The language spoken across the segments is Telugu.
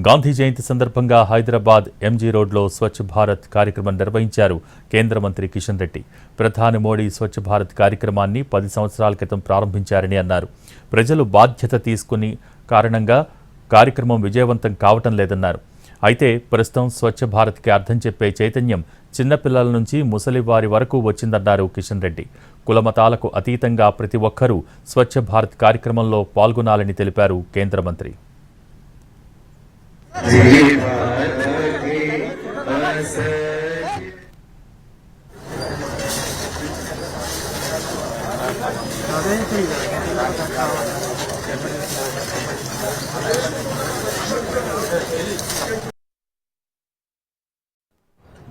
గాంధీ జయంతి సందర్భంగా హైదరాబాద్ ఎంజీ రోడ్లో స్వచ్ఛ భారత్ కార్యక్రమం నిర్వహించారు కేంద్ర మంత్రి కిషన్ రెడ్డి. ప్రధాని మోడీ స్వచ్ఛ భారత్ కార్యక్రమాన్ని 10 సంవత్సరాల క్రితం ప్రారంభించారని అన్నారు. ప్రజలు బాధ్యత తీసుకుని కారణంగా కార్యక్రమం విజయవంతం కావటం లేదన్నారు. అయితే ప్రస్తుతం స్వచ్ఛ భారత్కి అర్థం చెప్పే చైతన్యం చిన్నపిల్లల నుంచి ముసలి వారి వరకు వచ్చిందన్నారు కిషన్ రెడ్డి. కులమతాలకు అతీతంగా ప్రతి ఒక్కరూ స్వచ్ఛ భారత్ కార్యక్రమంలో పాల్గొనాలని తెలిపారు కేంద్ర మంత్రి.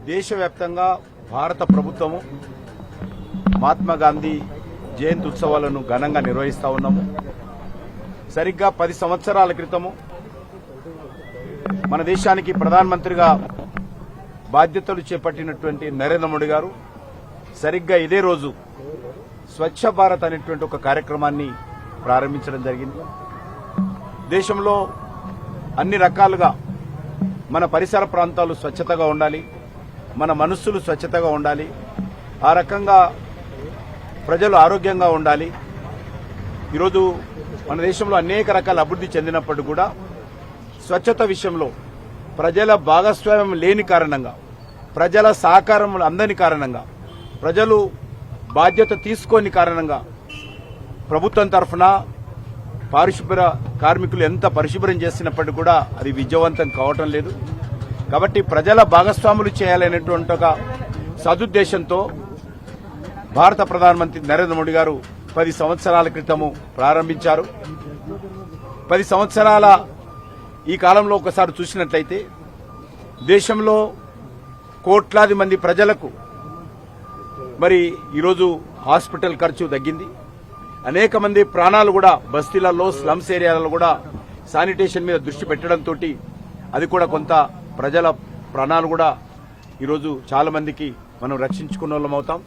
దేశవ్యాప్తంగా భారత ప్రభుత్వము మహాత్మా గాంధీ జయంతి ఉత్సవాలను ఘనంగా నిర్వహిస్తా ఉన్నాము. సరిగ్గా 10 సంవత్సరాల క్రితము మన దేశానికి ప్రధానమంత్రిగా బాధ్యతలు చేపట్టినటువంటి నరేంద్ర మోడీ గారు సరిగ్గా ఇదే రోజు స్వచ్ఛ భారత్ అనేటువంటి ఒక కార్యక్రమాన్ని ప్రారంభించడం జరిగింది. దేశంలో అన్ని రకాలుగా మన పరిసర ప్రాంతాలు స్వచ్ఛతగా ఉండాలి, మన మనస్సులు స్వచ్ఛతగా ఉండాలి, ఆ రకంగా ప్రజలు ఆరోగ్యంగా ఉండాలి. ఈరోజు మన దేశంలో అనేక రకాల అభివృద్ధి చెందినప్పటికీ కూడా స్వచ్ఛత విషయంలో ప్రజల భాగస్వామ్యం లేని కారణంగా, ప్రజల సహకారం అందని కారణంగా, ప్రజలు బాధ్యత తీసుకోని కారణంగా ప్రభుత్వం తరఫున పారిశుభ్ర కార్మికులు ఎంత పరిశుభ్రం చేసినప్పటికీ కూడా అది విజయవంతం కావటం లేదు. కాబట్టి ప్రజల భాగస్వాములు చేయాలనేటువంటి ఒక సదుద్దేశంతో భారత ప్రధానమంత్రి నరేంద్ర మోడీ గారు 10 సంవత్సరాల క్రితము ప్రారంభించారు. 10 సంవత్సరాల ఈ కాలంలో ఒకసారి చూసినట్లయితే దేశంలో కోట్లాది మంది ప్రజలకు మరి ఈరోజు హాస్పిటల్ ఖర్చు తగ్గింది. అనేక మంది ప్రాణాలు కూడా బస్తీలలో, స్లమ్స్ ఏరియాలలో కూడా శానిటేషన్ మీద దృష్టి పెట్టడంతో అది కూడా కొంత ప్రజల ప్రాణాలు కూడా ఈరోజు చాలా మందికి మనం రక్షించుకున్న వాళ్ళం అవుతాం.